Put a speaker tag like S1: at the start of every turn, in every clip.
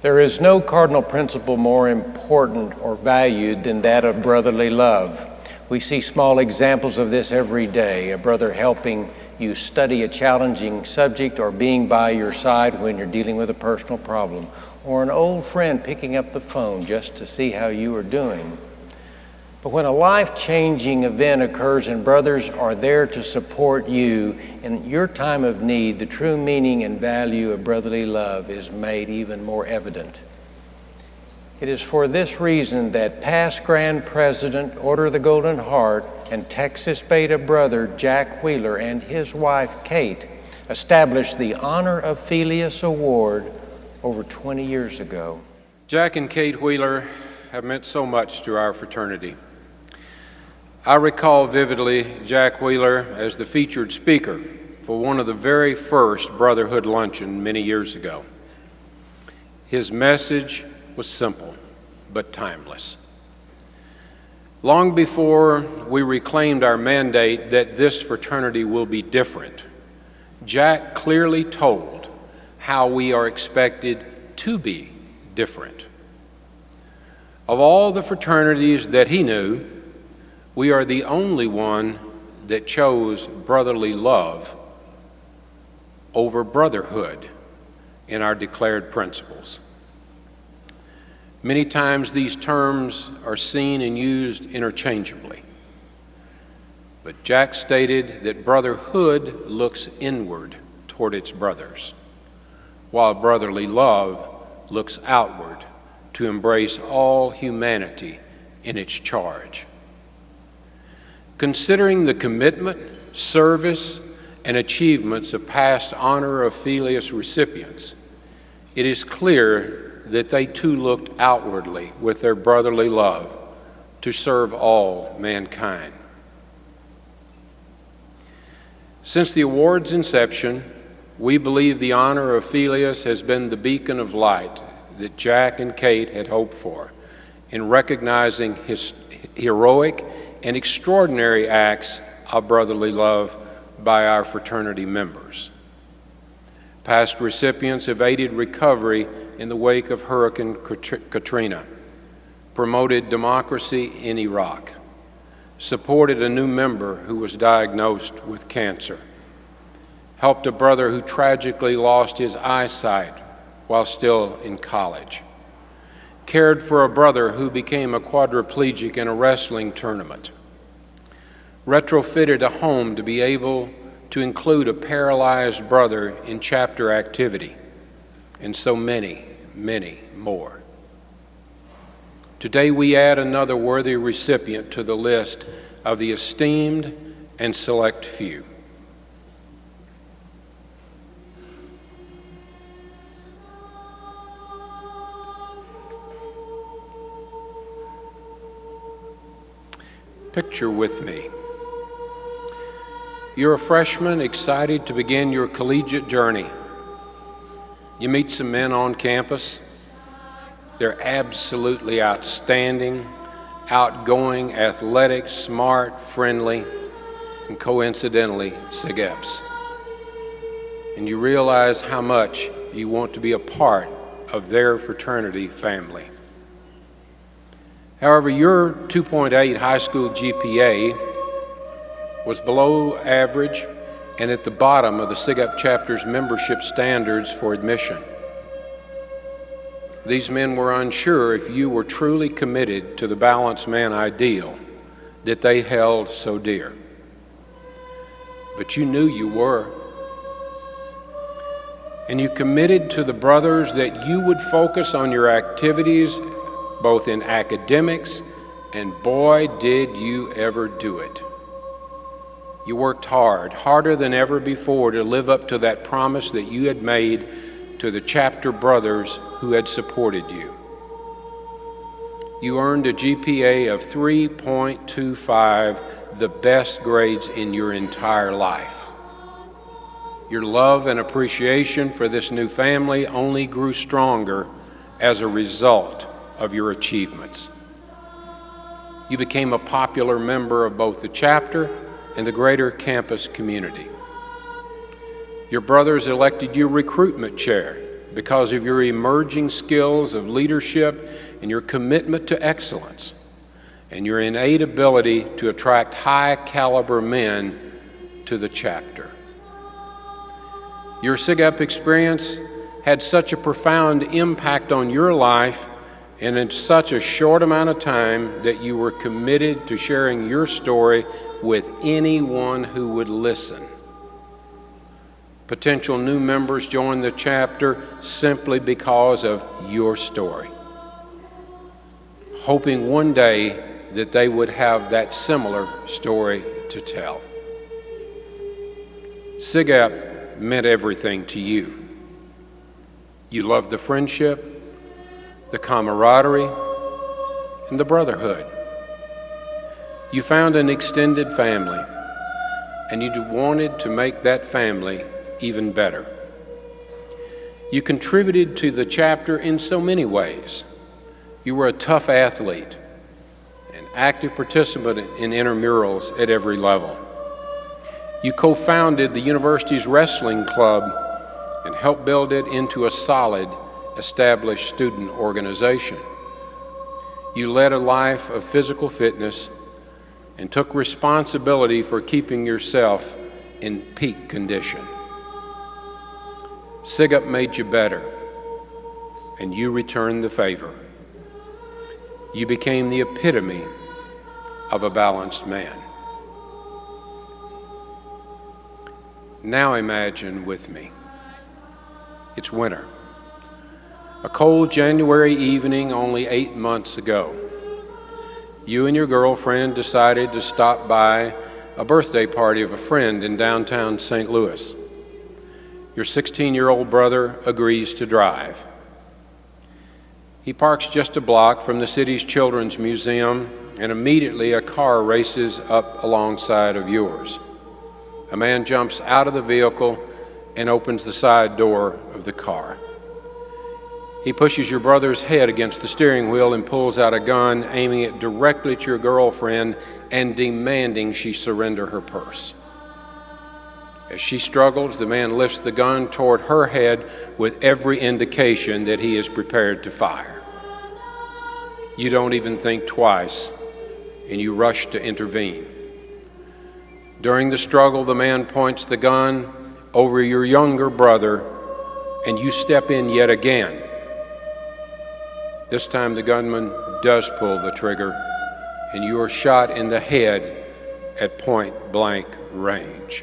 S1: There is no cardinal principle more important or valued than that of brotherly love. We see small examples of this every day, a brother helping you study a challenging subject or being by your side when you're dealing with a personal problem, or an old friend picking up the phone just to see how you are doing. But when a life-changing event occurs and brothers are there to support you in your time of need, the true meaning and value of brotherly love is made even more evident. It is for this reason that past Grand President, Order of the Golden Heart, and Texas Beta brother Jack Wheeler and his wife Kate established the Honor of Philias Award over 20 years ago.
S2: Jack and Kate Wheeler have meant so much to our fraternity. I recall vividly Jack Wheeler as the featured speaker for one of the very first Brotherhood Luncheon many years ago. His message was simple but timeless. Long before we reclaimed our mandate that this fraternity will be different, Jack clearly told how we are expected to be different. Of all the fraternities that he knew, we are the only one that chose brotherly love over brotherhood in our declared principles. Many times these terms are seen and used interchangeably. But Jack stated that brotherhood looks inward toward its brothers, while brotherly love looks outward to embrace all humanity in its charge. Considering the commitment, service, and achievements of past Honor of Philias recipients, it is clear that they too looked outwardly with their brotherly love to serve all mankind. Since the award's inception, we believe the Honor of Philias has been the beacon of light that Jack and Kate had hoped for in recognizing his heroic and extraordinary acts of brotherly love by our fraternity members. Past recipients have aided recovery in the wake of Hurricane Katrina, promoted democracy in Iraq, supported a new member who was diagnosed with cancer, helped a brother who tragically lost his eyesight while still in college, cared for a brother who became a quadriplegic in a wrestling tournament, retrofitted a home to be able to include a paralyzed brother in chapter activity, and so many, many more. Today we add another worthy recipient to the list of the esteemed and select few. Picture with me. You're a freshman excited to begin your collegiate journey. You meet some men on campus. They're absolutely outstanding, outgoing, athletic, smart, friendly, and coincidentally, SigEps. And you realize how much you want to be a part of their fraternity family. However, your 2.8 high school GPA was below average and at the bottom of the SigEp chapter's membership standards for admission. These men were unsure if you were truly committed to the balanced man ideal that they held so dear. But you knew you were. And you committed to the brothers that you would focus on your activities both in academics, and boy, did you ever do it. You worked hard, harder than ever before, to live up to that promise that you had made to the chapter brothers who had supported you. You earned a GPA of 3.25, the best grades in your entire life. Your love and appreciation for this new family only grew stronger as a result of your achievements. You became a popular member of both the chapter and the greater campus community. Your brothers elected you recruitment chair because of your emerging skills of leadership and your commitment to excellence, and your innate ability to attract high-caliber men to the chapter. Your SigEp experience had such a profound impact on your life and in such a short amount of time that you were committed to sharing your story with anyone who would listen. Potential new members joined the chapter simply because of your story, hoping one day that they would have that similar story to tell. SigEp meant everything to you. You loved the friendship, the camaraderie, and the brotherhood. You found an extended family, and you wanted to make that family even better. You contributed to the chapter in so many ways. You were a tough athlete, an active participant in intramurals at every level. You co-founded the university's wrestling club and helped build it into a solid, established student organization. You led a life of physical fitness and took responsibility for keeping yourself in peak condition. SigEp made you better, and you returned the favor. You became the epitome of a balanced man. Now imagine with me, it's winter. A cold January evening only 8 months ago. You and your girlfriend decided to stop by a birthday party of a friend in downtown St. Louis. Your 16-year-old brother agrees to drive. He parks just a block from the city's children's museum, and immediately a car races up alongside of yours. A man jumps out of the vehicle and opens the side door of the car. He pushes your brother's head against the steering wheel and pulls out a gun, aiming it directly at your girlfriend and demanding she surrender her purse. As she struggles, the man lifts the gun toward her head with every indication that he is prepared to fire. You don't even think twice, and you rush to intervene. During the struggle, the man points the gun over your younger brother, and you step in yet again. This time the gunman does pull the trigger, and you are shot in the head at point-blank range.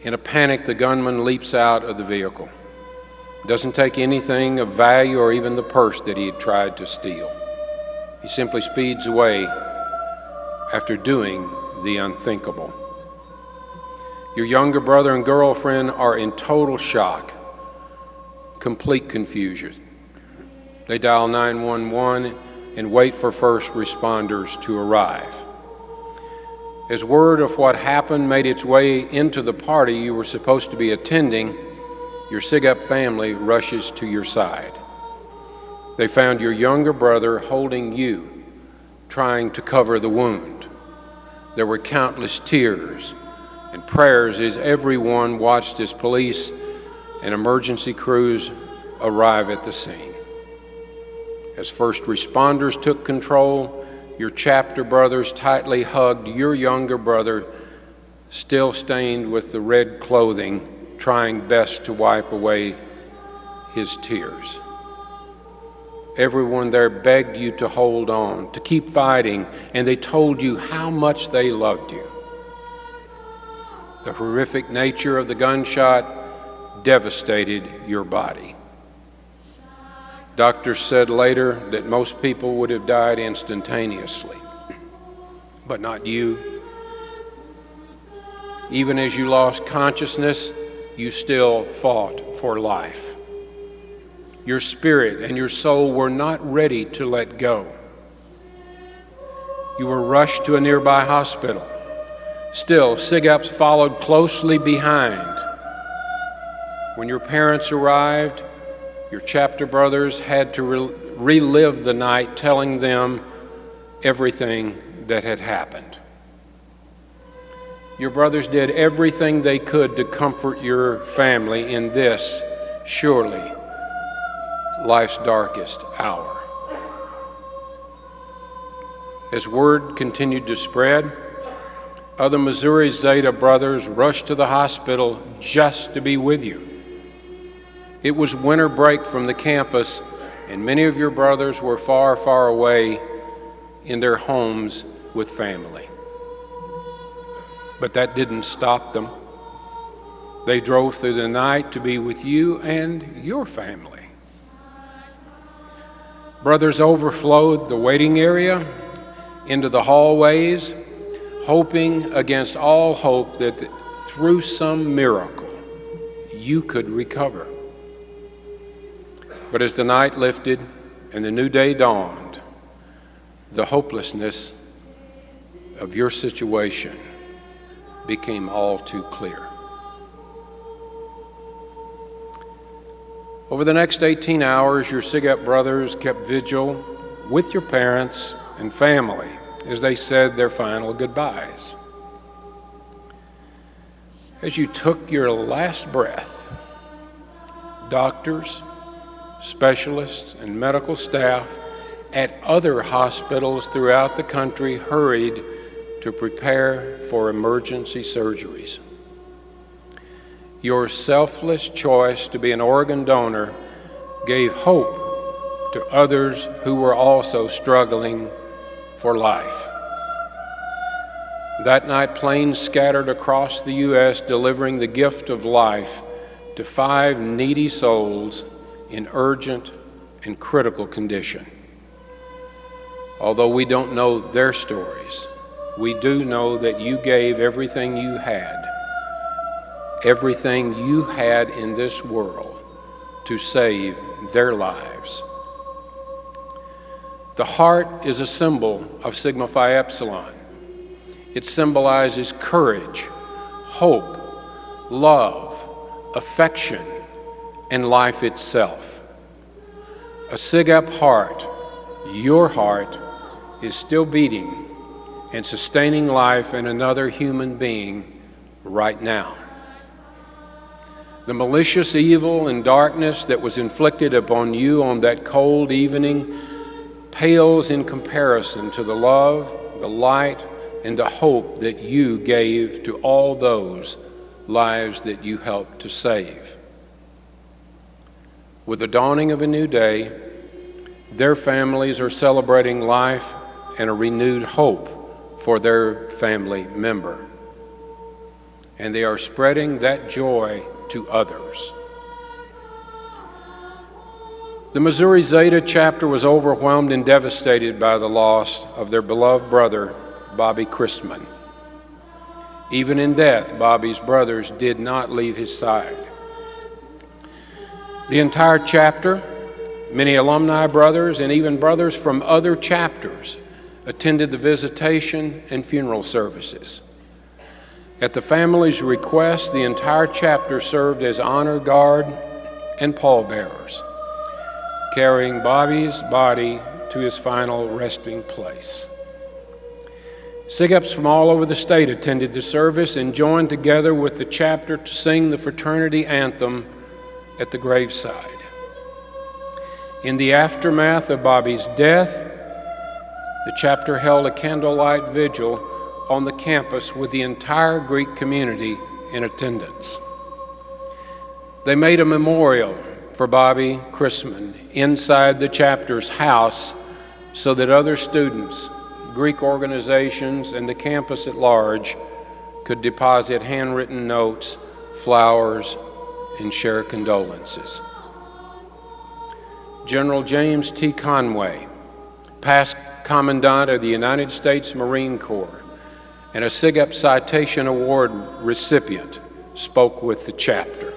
S2: In a panic, the gunman leaps out of the vehicle. Doesn't take anything of value or even the purse that he had tried to steal. He simply speeds away after doing the unthinkable. Your younger brother and girlfriend are in total shock, complete confusion. They dial 911 and wait for first responders to arrive. As word of what happened made its way into the party you were supposed to be attending, your SigEp family rushes to your side. They found your younger brother holding you, trying to cover the wound. There were countless tears and prayers as everyone watched as police and emergency crews arrive at the scene. As first responders took control, your chapter brothers tightly hugged your younger brother, still stained with the red clothing, trying best to wipe away his tears. Everyone there begged you to hold on, to keep fighting, and they told you how much they loved you. The horrific nature of the gunshot devastated your body. Doctors said later that most people would have died instantaneously, but not you. Even as you lost consciousness, you still fought for life. Your spirit and your soul were not ready to let go. You were rushed to a nearby hospital. Still, SigEps followed closely behind. When your parents arrived, your chapter brothers had to relive the night, telling them everything that had happened. Your brothers did everything they could to comfort your family in this, surely, life's darkest hour. As word continued to spread, other Missouri Zeta brothers rushed to the hospital just to be with you. It was winter break from the campus, and many of your brothers were far, far away in their homes with family. But that didn't stop them. They drove through the night to be with you and your family. Brothers overflowed the waiting area into the hallways, hoping against all hope that through some miracle you could recover. But as the night lifted and the new day dawned, the hopelessness of your situation became all too clear. Over the next 18 hours, your SigEp brothers kept vigil with your parents and family as they said their final goodbyes. As you took your last breath, doctors, specialists, and medical staff at other hospitals throughout the country hurried to prepare for emergency surgeries. Your selfless choice to be an organ donor gave hope to others who were also struggling for life. That night, planes scattered across the U.S. delivering the gift of life to 5 needy souls in urgent and critical condition. Although we don't know their stories, we do know that you gave everything you had in this world to save their lives. The heart is a symbol of Sigma Phi Epsilon. It symbolizes courage, hope, love, affection, and life itself. A SigEp heart, your heart, is still beating and sustaining life in another human being right now. The malicious evil and darkness that was inflicted upon you on that cold evening pales in comparison to the love, the light, and the hope that you gave to all those lives that you helped to save. With the dawning of a new day, their families are celebrating life and a renewed hope for their family member. And they are spreading that joy to others. The Missouri Zeta chapter was overwhelmed and devastated by the loss of their beloved brother, Bobby Christman. Even in death, Bobby's brothers did not leave his side. The entire chapter, many alumni brothers, and even brothers from other chapters attended the visitation and funeral services. At the family's request, the entire chapter served as honor guard and pallbearers, carrying Bobby's body to his final resting place. SigEps from all over the state attended the service and joined together with the chapter to sing the fraternity anthem at the graveside. In the aftermath of Bobby's death, the chapter held a candlelight vigil on the campus with the entire Greek community in attendance. They made a memorial for Bobby Christman inside the chapter's house so that other students, Greek organizations, and the campus at large could deposit handwritten notes, flowers, and share condolences. General James T. Conway, past Commandant of the United States Marine Corps and a SigEp Citation Award recipient, spoke with the chapter.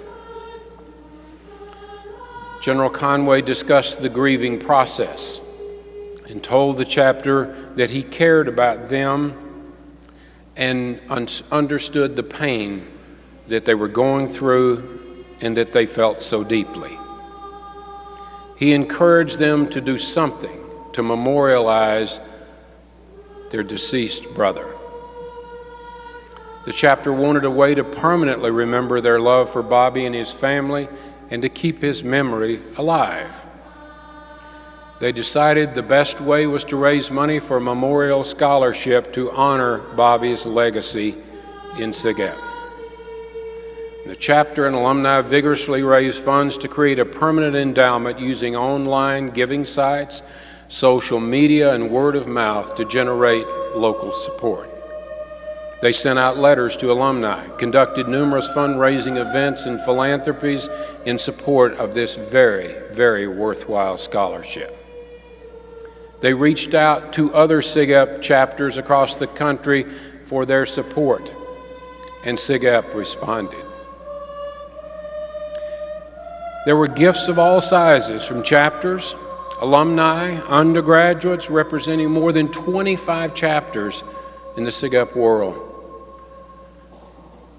S2: General Conway discussed the grieving process and told the chapter that he cared about them and understood the pain that they were going through and that they felt so deeply. He encouraged them to do something to memorialize their deceased brother. The chapter wanted a way to permanently remember their love for Bobby and his family and to keep his memory alive. They decided the best way was to raise money for a memorial scholarship to honor Bobby's legacy in SigEp. The chapter and alumni vigorously raised funds to create a permanent endowment using online giving sites, social media, and word of mouth to generate local support. They sent out letters to alumni, conducted numerous fundraising events and philanthropies in support of this very, very worthwhile scholarship. They reached out to other SigEp chapters across the country for their support, and SigEp responded. There were gifts of all sizes from chapters, alumni, undergraduates representing more than 25 chapters in the SigEp world.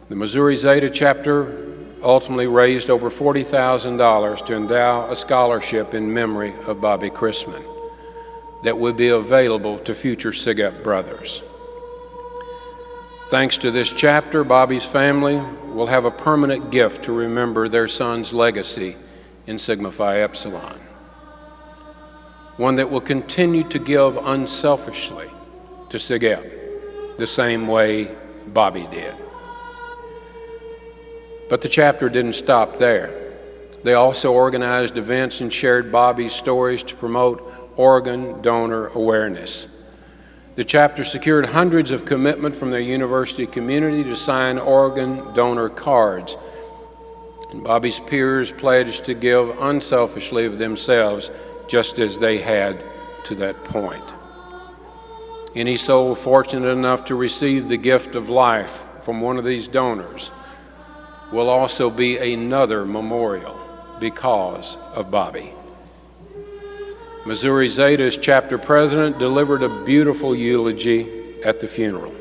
S2: The Missouri Zeta chapter ultimately raised over $40,000 to endow a scholarship in memory of Bobby Christman that would be available to future SigEp brothers. Thanks to this chapter, Bobby's family will have a permanent gift to remember their son's legacy in Sigma Phi Epsilon, one that will continue to give unselfishly to SigEp the same way Bobby did. But the chapter didn't stop there. They also organized events and shared Bobby's stories to promote organ donor awareness. The chapter secured hundreds of commitments from their university community to sign organ donor cards. And Bobby's peers pledged to give unselfishly of themselves, just as they had to that point. Any soul fortunate enough to receive the gift of life from one of these donors will also be another memorial because of Bobby. Missouri Zeta's chapter president delivered a beautiful eulogy at the funeral,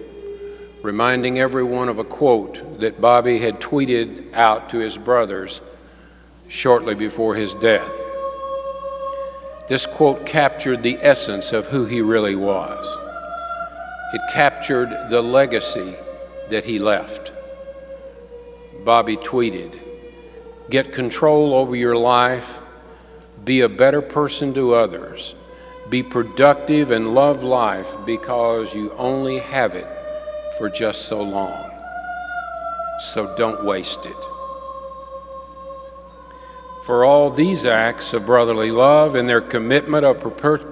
S2: reminding everyone of a quote that Bobby had tweeted out to his brothers shortly before his death. This quote captured the essence of who he really was. It captured the legacy that he left. Bobby tweeted, "Get control over your life, be a better person to others, be productive and love life because you only have it for just so long. So don't waste it." For all these acts of brotherly love and their commitment of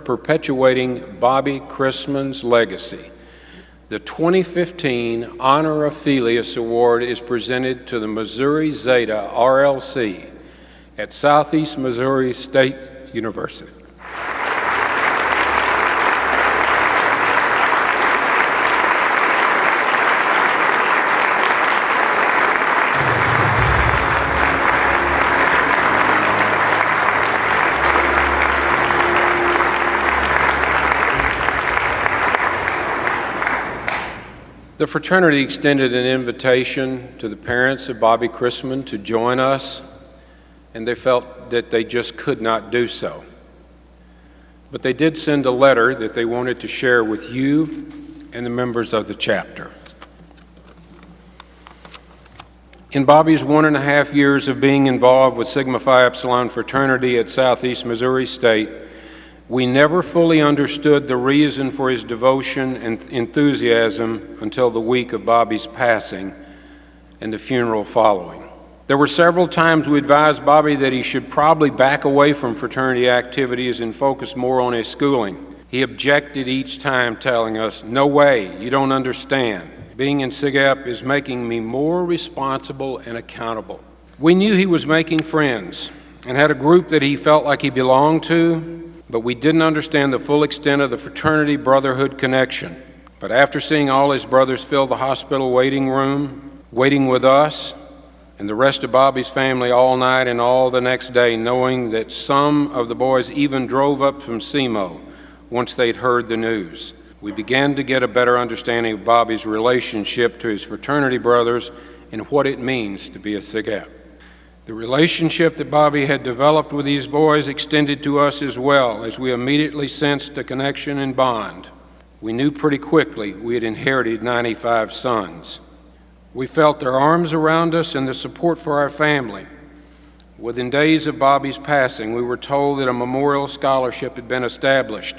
S2: perpetuating Bobby Christman's legacy, the 2015 Honor of Philias Award is presented to the Missouri Zeta RLC at Southeast Missouri State University. The fraternity extended an invitation to the parents of Bobby Christman to join us, and they felt that they just could not do so. But they did send a letter that they wanted to share with you and the members of the chapter. In Bobby's 1.5 years of being involved with Sigma Phi Epsilon fraternity at Southeast Missouri State, we never fully understood the reason for his devotion and enthusiasm until the week of Bobby's passing and the funeral following. There were several times we advised Bobby that he should probably back away from fraternity activities and focus more on his schooling. He objected each time, telling us, "No way, you don't understand. Being in SigEp is making me more responsible and accountable." We knew he was making friends and had a group that he felt like he belonged to, but we didn't understand the full extent of the fraternity brotherhood connection. But after seeing all his brothers fill the hospital waiting room, waiting with us and the rest of Bobby's family all night and all the next day, knowing that some of the boys even drove up from SEMO once they'd heard the news, we began to get a better understanding of Bobby's relationship to his fraternity brothers and what it means to be a SigEp. The relationship that Bobby had developed with these boys extended to us as well, as we immediately sensed a connection and bond. We knew pretty quickly we had inherited 95 sons. We felt their arms around us and the support for our family. Within days of Bobby's passing, we were told that a memorial scholarship had been established.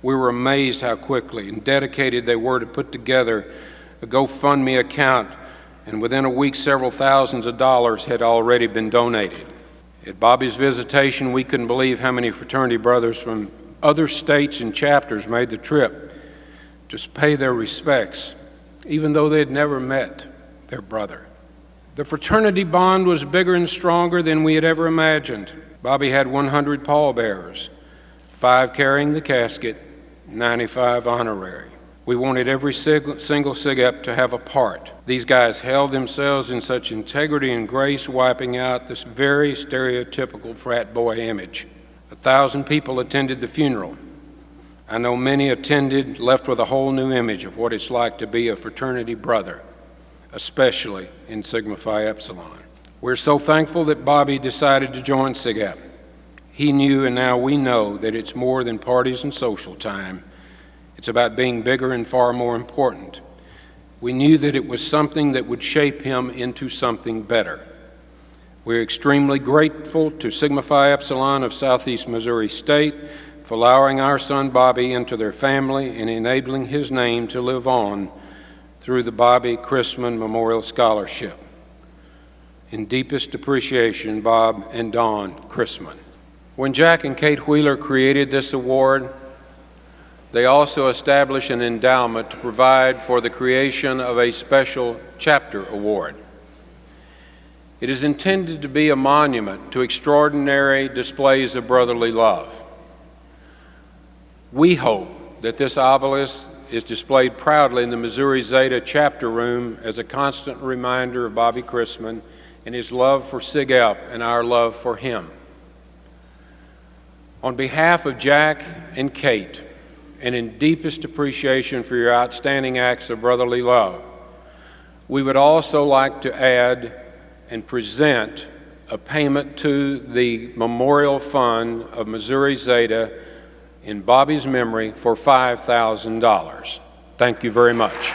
S2: We were amazed how quickly and dedicated they were to put together a GoFundMe account, and within a week, several thousands of dollars had already been donated. At Bobby's visitation, we couldn't believe how many fraternity brothers from other states and chapters made the trip to pay their respects, even though they had never met their brother. The fraternity bond was bigger and stronger than we had ever imagined. Bobby had 100 pallbearers, 5 carrying the casket, 95 honorary. We wanted every single SigEp to have a part. These guys held themselves in such integrity and grace, wiping out this very stereotypical frat boy image. 1,000 people attended the funeral. I know many attended, left with a whole new image of what it's like to be a fraternity brother, especially in Sigma Phi Epsilon. We're so thankful that Bobby decided to join SigEp. He knew, and now we know, that it's more than parties and social time. It's about being bigger and far more important. We knew that it was something that would shape him into something better. We're extremely grateful to Sigma Phi Epsilon of Southeast Missouri State for allowing our son Bobby into their family and enabling his name to live on through the Bobby Christman Memorial Scholarship. In deepest appreciation, Bob and Dawn Chrisman. When Jack and Kate Wheeler created this award, they also established an endowment to provide for the creation of a special chapter award. It is intended to be a monument to extraordinary displays of brotherly love. We hope that this obelisk is displayed proudly in the Missouri Zeta chapter room as a constant reminder of Bobby Christman and his love for SigEp and our love for him. On behalf of Jack and Kate, and in deepest appreciation for your outstanding acts of brotherly love, we would also like to add and present a payment to the Memorial Fund of Missouri Zeta in Bobby's memory for $5,000. Thank you very much.